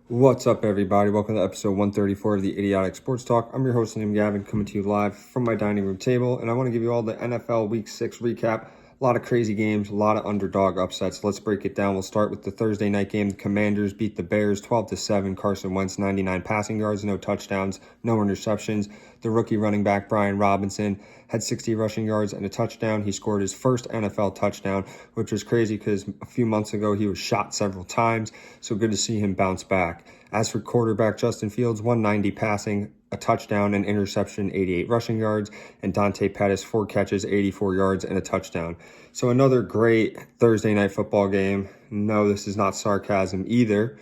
What's up, everybody? Welcome to episode 134 of the Idiotic Sports Talk. I'm your host, named Gavin, coming to you live from my dining room table, and I want to give you all the NFL Week 6 recap. A lot of crazy games, a lot of underdog upsets. Let's break it down. We'll start with the Thursday night game. The Commanders beat the Bears 12-7. Carson Wentz, 99 passing yards, no touchdowns, no interceptions. The rookie running back, Brian Robinson, had 60 rushing yards and a touchdown. He scored his first NFL touchdown, which was crazy because a few months ago he was shot several times. So good to see him bounce back. As for quarterback Justin Fields, 190 passing, a touchdown, an interception, 88 rushing yards, and Dante Pettis, 4 catches, 84 yards, and a touchdown. So another great Thursday night football game. No, this is not sarcasm either.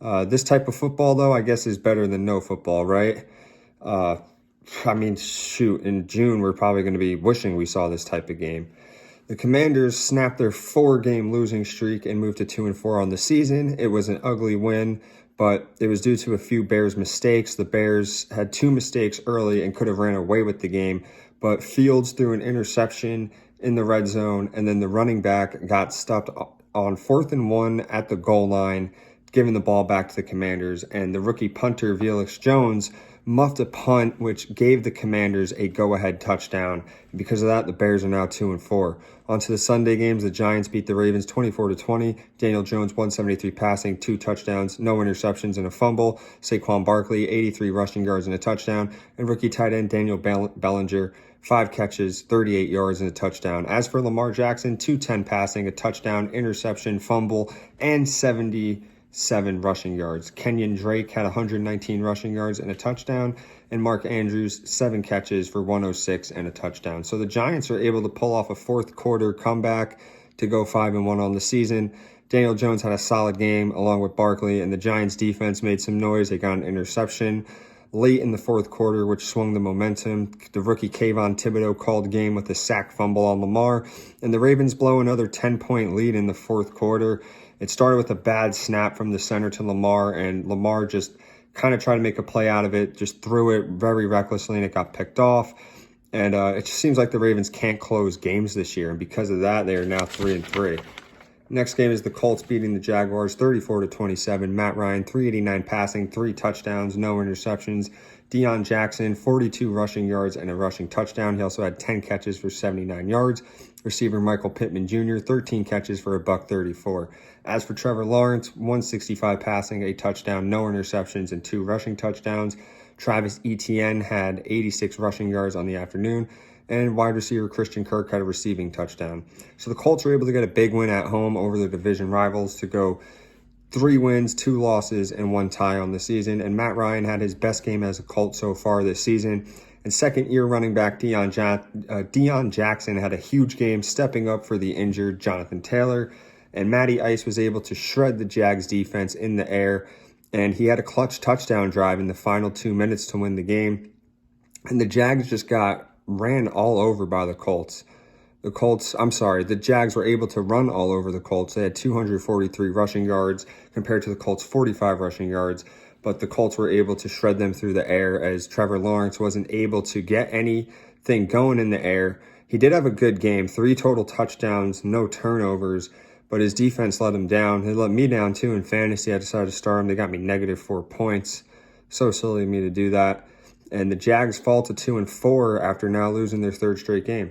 This type of football, though, I guess is better than no football, right? Shoot, in June, we're probably going to be wishing we saw this type of game. The Commanders snapped their 4-game losing streak and moved to 2-4 on the season. It was an ugly win, but it was due to a few Bears mistakes. The Bears had 2 mistakes early and could have ran away with the game, but Fields threw an interception in the red zone, and then the running back got stopped on 4th and 1 at the goal line, giving the ball back to the Commanders, and the rookie punter, Felix Jones, muffed a punt, which gave the Commanders a go-ahead touchdown. Because of that, the Bears are now 2-4. On to the Sunday games. The Giants beat the Ravens 24-20. Daniel Jones, 173 passing, 2 touchdowns, no interceptions, and a fumble. Saquon Barkley, 83 rushing yards and a touchdown. And rookie tight end Daniel Bellinger, 5 catches, 38 yards, and a touchdown. As for Lamar Jackson, 210 passing, a touchdown, interception, fumble, and 77 rushing yards. Kenyon Drake had 119 rushing yards and a touchdown, and Mark Andrews, 7 catches for 106 and a touchdown. So the Giants are able to pull off a fourth quarter comeback to go 5-1 on the season. Daniel Jones had a solid game along with Barkley, and the Giants defense made some noise. They got an interception late in the fourth quarter, which swung the momentum. The rookie Kayvon Thibodeau called game with a sack fumble on Lamar, and the Ravens blow another 10-point lead in the fourth quarter. It started with a bad snap from the center to Lamar, and Lamar just kind of tried to make a play out of it, just threw it very recklessly, and it got picked off. And it just seems like the Ravens can't close games this year, and because of that, they are now 3-3. Next game is the Colts beating the Jaguars 34-27. Matt Ryan, 389 passing, 3 touchdowns, no interceptions. Deion Jackson, 42 rushing yards and a rushing touchdown. He also had 10 catches for 79 yards. Receiver Michael Pittman Jr., 13 catches for $134. As for Trevor Lawrence, 165 passing, a touchdown, no interceptions, and 2 rushing touchdowns. Travis Etienne had 86 rushing yards on the afternoon, and wide receiver Christian Kirk had a receiving touchdown. So the Colts were able to get a big win at home over their division rivals to go 3 wins, 2 losses, and 1 tie on the season. And Matt Ryan had his best game as a Colt so far this season. And second-year running back Deion Jackson had a huge game, stepping up for the injured Jonathan Taylor. And Matty Ice was able to shred the Jags defense in the air. And he had a clutch touchdown drive in the final 2 minutes to win the game. And the Jags just got ran all over by the Colts. The Jags were able to run all over the Colts. They had 243 rushing yards compared to the Colts' 45 rushing yards, but the Colts were able to shred them through the air as Trevor Lawrence wasn't able to get anything going in the air. He did have a good game, 3 total touchdowns, no turnovers, but his defense let him down. He let me down too in fantasy. I decided to start him. They got me -4 points. So silly of me to do that. And the Jags fall to 2-4 after now losing their 3rd straight game.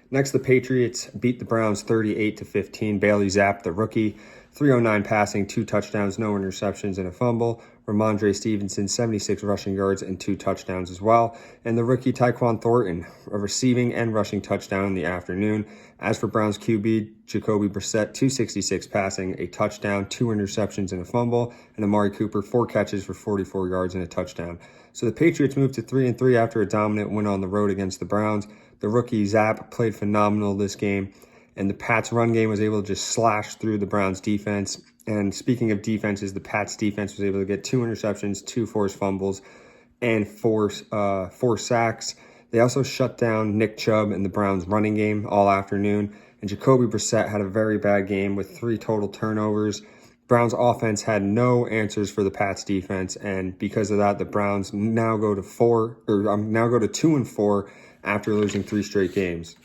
Next, the Patriots beat the Browns 38-15. Bailey Zapp, the rookie, 309 passing, 2 touchdowns, no interceptions, and a fumble. Ramondre Stevenson, 76 rushing yards and 2 touchdowns as well. And the rookie Tyquan Thornton, a receiving and rushing touchdown in the afternoon. As for Browns QB, Jacoby Brissett, 266 passing, a touchdown, 2 interceptions, and a fumble. And Amari Cooper, 4 catches for 44 yards and a touchdown. So the Patriots moved to 3-3 after a dominant win on the road against the Browns. The rookie Zapp played phenomenal this game, and the Pats' run game was able to just slash through the Browns' defense. And speaking of defenses, the Pats' defense was able to get 2 interceptions, 2 forced fumbles, and 4 sacks. They also shut down Nick Chubb and the Browns' running game all afternoon, and Jacoby Brissett had a very bad game with 3 total turnovers. Browns offense had no answers for the Pats defense, and because of that, the Browns now go to 2-4 after losing 3 straight games.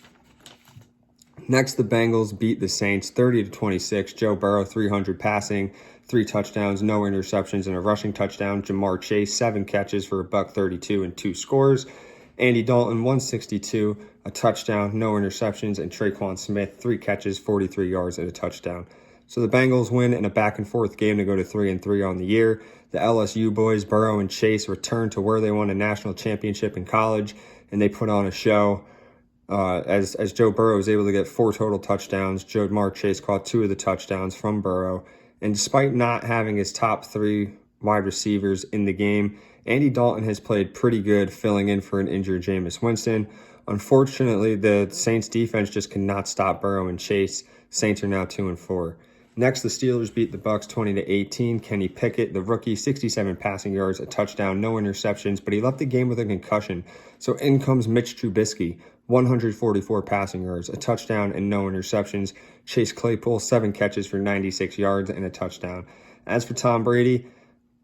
Next, the Bengals beat the Saints 30-26. Joe Burrow, 300 passing, 3 touchdowns, no interceptions, and a rushing touchdown. Jamar Chase, 7 catches for a $132 and 2 scores. Andy Dalton, 162, a touchdown, no interceptions, and Traquan Smith, 3 catches, 43 yards, and a touchdown. So the Bengals win in a back-and-forth game to go to 3-3 on the year. The LSU boys, Burrow and Chase, return to where they won a national championship in college, and they put on a show. As Joe Burrow was able to get 4 total touchdowns, Jamar Chase caught 2 of the touchdowns from Burrow. And despite not having his top 3 wide receivers in the game, Andy Dalton has played pretty good, filling in for an injured Jameis Winston. Unfortunately, the Saints defense just could not stop Burrow and Chase. Saints are now 2-4. Next, the Steelers beat the Bucs 20-18. Kenny Pickett, the rookie, 67 passing yards, a touchdown, no interceptions, but he left the game with a concussion. So in comes Mitch Trubisky, 144 passing yards, a touchdown, and no interceptions. Chase Claypool, 7 catches for 96 yards and a touchdown. As for Tom Brady,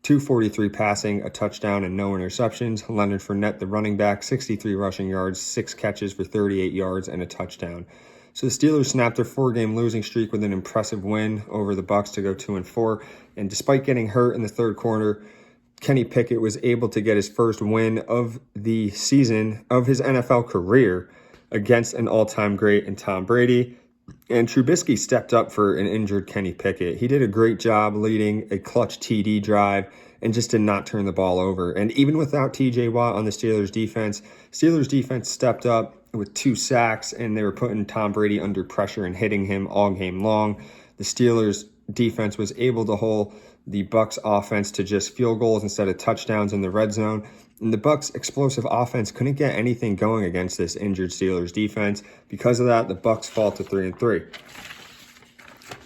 243 passing, a touchdown, and no interceptions. Leonard Fournette, the running back, 63 rushing yards, 6 catches for 38 yards and a touchdown. So the Steelers snapped their 4-game losing streak with an impressive win over the Bucs to go 2-4. And despite getting hurt in the third quarter, Kenny Pickett was able to get his first win of the season of his NFL career against an all-time great in Tom Brady. And Trubisky stepped up for an injured Kenny Pickett. He did a great job leading a clutch TD drive and just did not turn the ball over. And even without TJ Watt on the Steelers defense stepped up with 2 sacks, and they were putting Tom Brady under pressure and hitting him all game long. The Steelers defense was able to hold the Bucs offense to just field goals instead of touchdowns in the red zone. And the Bucs' explosive offense couldn't get anything going against this injured Steelers defense. Because of that, the Bucs fall to 3-3.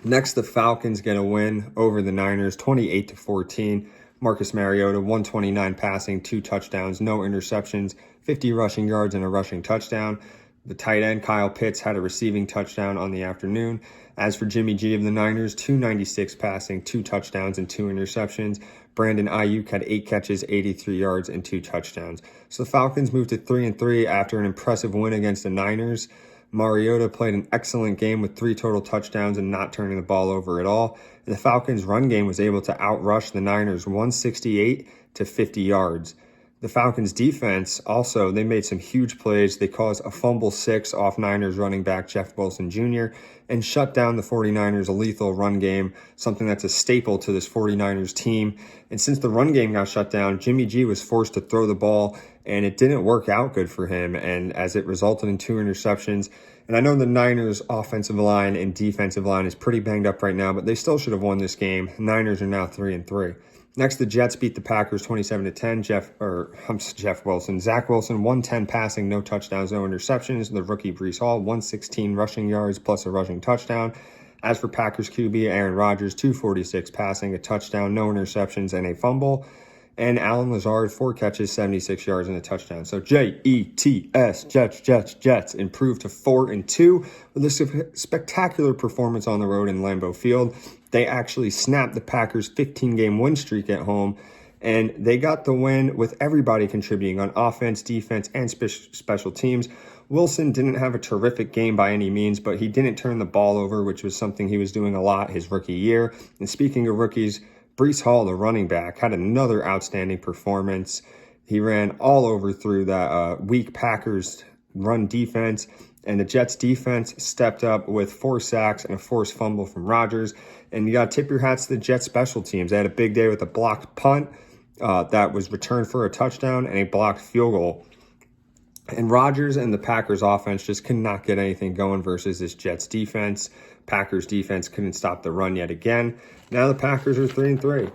Next, the Falcons get a win over the Niners, 28-14. Marcus Mariota, 129 passing, 2 touchdowns, no interceptions, 50 rushing yards, and a rushing touchdown. The tight end, Kyle Pitts, had a receiving touchdown on the afternoon. As for Jimmy G of the Niners, 296 passing, 2 touchdowns, and 2 interceptions. Brandon Ayuk had 8 catches, 83 yards, and 2 touchdowns. So the Falcons moved to 3-3 after an impressive win against the Niners. Mariota played an excellent game with 3 total touchdowns and not turning the ball over at all. And the Falcons' run game was able to outrush the Niners 168 to 50 yards. The Falcons' defense also, they made some huge plays. They caused a fumble 6 off Niners running back Jeff Wilson Jr. and shut down the 49ers' lethal run game, something that's a staple to this 49ers team. And since the run game got shut down, Jimmy G was forced to throw the ball, and it didn't work out good for him, and as it resulted in 2 interceptions. And I know the Niners' offensive line and defensive line is pretty banged up right now, but they still should have won this game. Niners are now 3-3. Next, the Jets beat the Packers 27-10. Jeff Wilson. Zach Wilson, 110 passing, no touchdowns, no interceptions. The rookie Breece Hall, 116 rushing yards plus a rushing touchdown. As for Packers QB, Aaron Rodgers, 246 passing, a touchdown, no interceptions, and a fumble. And Allen Lazard, 4 catches, 76 yards, and a touchdown. So Jets, Jets improved to 4-2 with a spectacular performance on the road in Lambeau Field. They actually snapped the Packers' 15-game win streak at home, and they got the win with everybody contributing on offense, defense, and special teams. Wilson didn't have a terrific game by any means, but he didn't turn the ball over, which was something he was doing a lot his rookie year. And speaking of rookies, Breece Hall, the running back, had another outstanding performance. He ran all over through that weak Packers run defense, and the Jets defense stepped up with 4 sacks and a forced fumble from Rodgers. And you got to tip your hats to the Jets special teams. They had a big day with a blocked punt that was returned for a touchdown and a blocked field goal. And Rodgers and the Packers offense just could not get anything going versus this Jets defense. Packers defense couldn't stop the run yet again. Now the Packers are 3-3.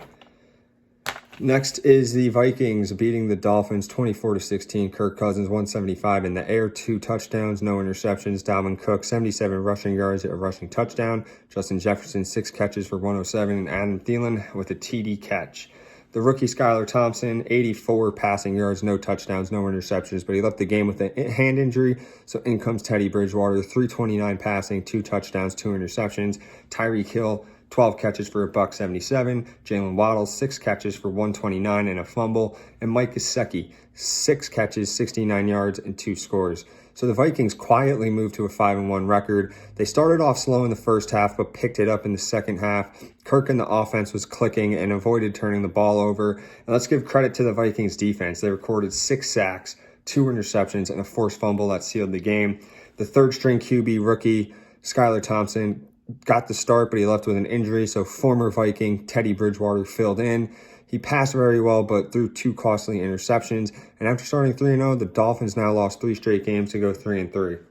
Next is the Vikings beating the Dolphins 24-16. Kirk Cousins, 175 in the air, 2 touchdowns, no interceptions. Dalvin Cook, 77 rushing yards, a rushing touchdown. Justin Jefferson, 6 catches for 107. And Adam Thielen with a TD catch. The rookie Skylar Thompson, 84 passing yards, no touchdowns, no interceptions, but he left the game with a hand injury. So in comes Teddy Bridgewater, 329 passing, 2 touchdowns, 2 interceptions. Tyreek Hill, 12 catches for $177. Jalen Waddle, 6 catches for 129 and a fumble. And Mike Gesicki, 6 catches, 69 yards, and 2 scores. So the Vikings quietly moved to a 5-1 record. They started off slow in the first half, but picked it up in the second half. Kirk and the offense was clicking and avoided turning the ball over. And let's give credit to the Vikings defense. They recorded 6 sacks, 2 interceptions, and a forced fumble that sealed the game. The third-string QB rookie, Skylar Thompson, got the start, but he left with an injury, so former Viking Teddy Bridgewater filled in. He passed very well, but threw 2 costly interceptions. And after starting 3-0, the Dolphins now lost 3 straight games to go 3-3.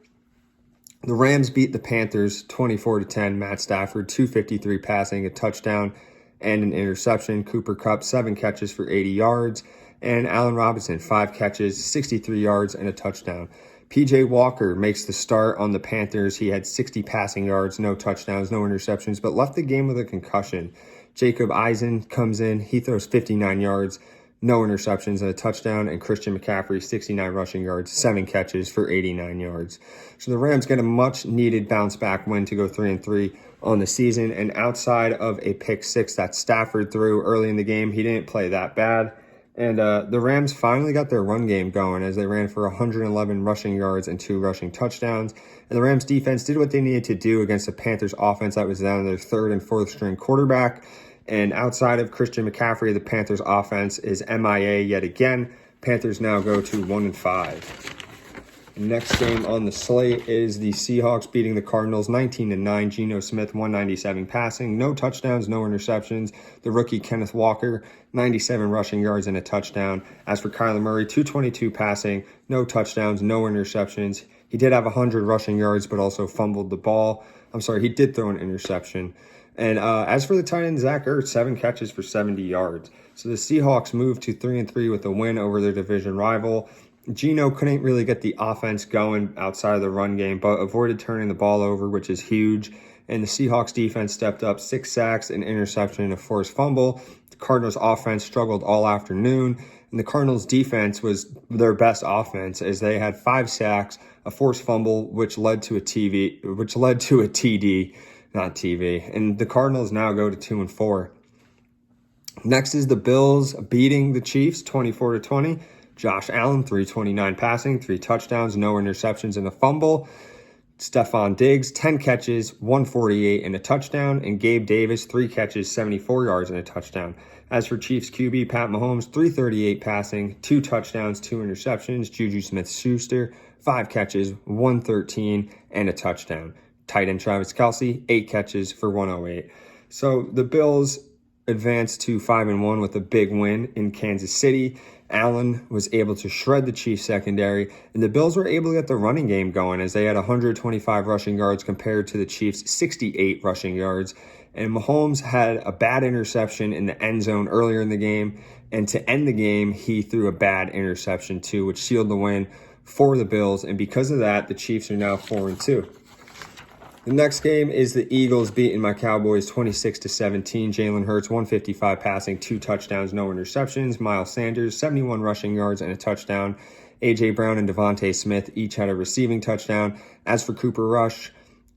The Rams beat the Panthers 24-10. Matt Stafford, 253 passing, a touchdown, and an interception. Cooper Kupp, 7 catches for 80 yards. And Allen Robinson, 5 catches, 63 yards, and a touchdown. P.J. Walker makes the start on the Panthers. He had 60 passing yards, no touchdowns, no interceptions, but left the game with a concussion. Jacob Eisen comes in. He throws 59 yards, no interceptions, and a touchdown. And Christian McCaffrey, 69 rushing yards, 7 catches for 89 yards. So the Rams get a much-needed bounce-back win to go 3-3 on the season. And outside of a pick 6 that Stafford threw early in the game, he didn't play that bad. And the Rams finally got their run game going as they ran for 111 rushing yards and 2 rushing touchdowns. And the Rams defense did what they needed to do against the Panthers offense that was down to their 3rd and 4th string quarterback. And outside of Christian McCaffrey, the Panthers offense is MIA yet again. Panthers now go to 1-5. Next game on the slate is the Seahawks beating the Cardinals 19-9. Geno Smith, 197 passing, no touchdowns, no interceptions. The rookie Kenneth Walker, 97 rushing yards and a touchdown. As for Kyler Murray, 222 passing, no touchdowns, no interceptions. He did have 100 rushing yards, but also fumbled the ball. He did throw an interception. And as for the tight end, Zach Ertz, 7 catches for 70 yards. So the Seahawks moved to 3-3 with a win over their division rival. Geno couldn't really get the offense going outside of the run game, but avoided turning the ball over, which is huge. And the Seahawks defense stepped up, 6 sacks, an interception, and a forced fumble. The Cardinals offense struggled all afternoon, and the Cardinals defense was their best offense as they had 5 sacks, a forced fumble, which led to a TD, not TV. And the Cardinals now go to 2-4. Next is the Bills beating the Chiefs 24-20. Josh Allen, 329 passing, 3 touchdowns, no interceptions, and a fumble. Stephon Diggs, 10 catches, 148 and a touchdown. And Gabe Davis, 3 catches, 74 yards and a touchdown. As for Chiefs QB, Pat Mahomes, 338 passing, 2 touchdowns, 2 interceptions. Juju Smith-Schuster, 5 catches, 113 and a touchdown. Tight end Travis Kelce, 8 catches for 108. So the Bills advanced to 5-1 with a big win in Kansas City. Allen was able to shred the Chiefs secondary, and the Bills were able to get the running game going as they had 125 rushing yards compared to the Chiefs' 68 rushing yards. And Mahomes had a bad interception in the end zone earlier in the game, and to end the game, he threw a bad interception too, which sealed the win for the Bills. And because of that, the Chiefs are now 4-2. The next game is the Eagles beating my Cowboys 26-17. Jalen Hurts, 155 passing, 2 touchdowns, no interceptions. Miles Sanders, 71 rushing yards and a touchdown. A.J. Brown and Devontae Smith each had a receiving touchdown. As for Cooper Rush,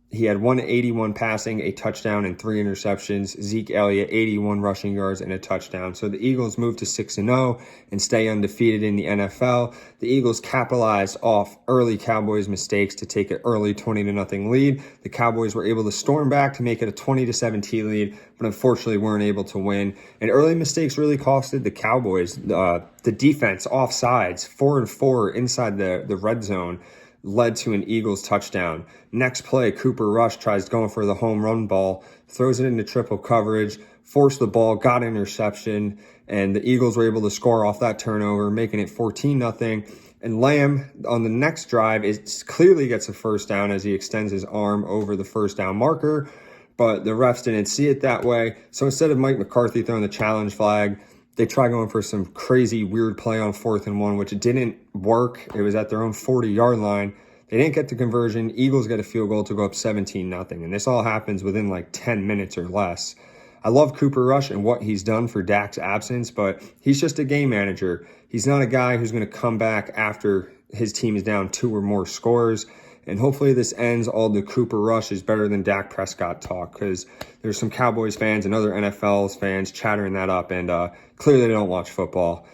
he had 181 passing, a touchdown, and 3 interceptions. Zeke Elliott, 81 rushing yards and a touchdown. So the Eagles move to 6-0 and stay undefeated in the NFL. The Eagles capitalized off early Cowboys mistakes to take an early 20-0 lead. The Cowboys were able to storm back to make it a 20-17 lead, but unfortunately weren't able to win. And early mistakes really costed the Cowboys. The defense offsides, 4-4 inside the red zone, led to an Eagles touchdown. Next play, Cooper Rush tries going for the home run ball, throws it into triple coverage, forced the ball, got an interception, and the Eagles were able to score off that turnover, making it 14-0. And Lamb, on the next drive, clearly gets a first down as he extends his arm over the first down marker, but the refs didn't see it that way. So instead of Mike McCarthy throwing the challenge flag, they tried going for some crazy, weird play on 4th and 1, which didn't work. It was at their own 40-yard line. They didn't get the conversion. Eagles get a field goal to go up 17-0. And this all happens within like 10 minutes or less. I love Cooper Rush and what he's done for Dak's absence, but he's just a game manager. He's not a guy who's going to come back after his team is down 2 or more scores. And hopefully this ends all the Cooper Rush is better than Dak Prescott talk, because there's some Cowboys fans and other NFL fans chattering that up, and clearly they don't watch football.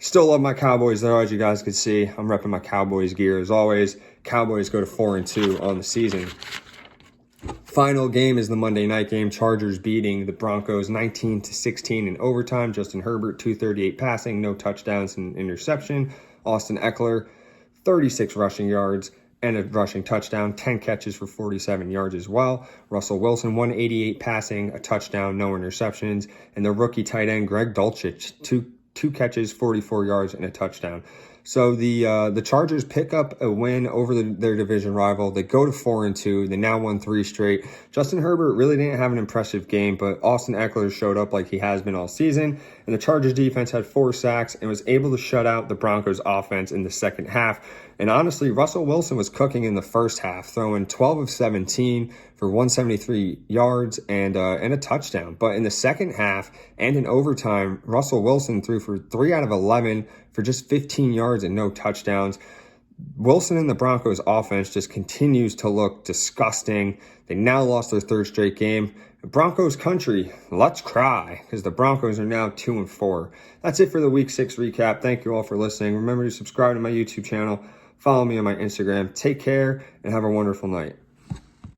Still love my Cowboys though, as you guys can see. I'm repping my Cowboys gear as always. Cowboys go to 4-2 on the season. Final game is the Monday night game. Chargers beating the Broncos 19-16 in overtime. Justin Herbert, 238 passing, no touchdowns and interception. Austin Eckler, 36 rushing yards and a rushing touchdown, 10 catches for 47 yards as well. Russell Wilson, 188 passing, a touchdown, no interceptions. And the rookie tight end, Greg Dulcich, two catches, 44 yards, and a touchdown. So the Chargers pick up a win over their division rival. They go to 4-2. They now won 3 straight. Justin Herbert really didn't have an impressive game, but Austin Eckler showed up like he has been all season. And the Chargers defense had 4 sacks and was able to shut out the Broncos offense in the second half. And honestly, Russell Wilson was cooking in the first half, throwing 12 of 17 for 173 yards and a touchdown. But in the second half and in overtime, Russell Wilson threw for 3 out of 11 for just 15 yards and no touchdowns. Wilson and the Broncos offense just continues to look disgusting. They now lost their 3rd straight game. Broncos country, let's cry, because the Broncos are now 2-4. That's it for the Week 6 recap. Thank you all for listening. Remember to subscribe to my YouTube channel. Follow me on my Instagram. Take care and have a wonderful night.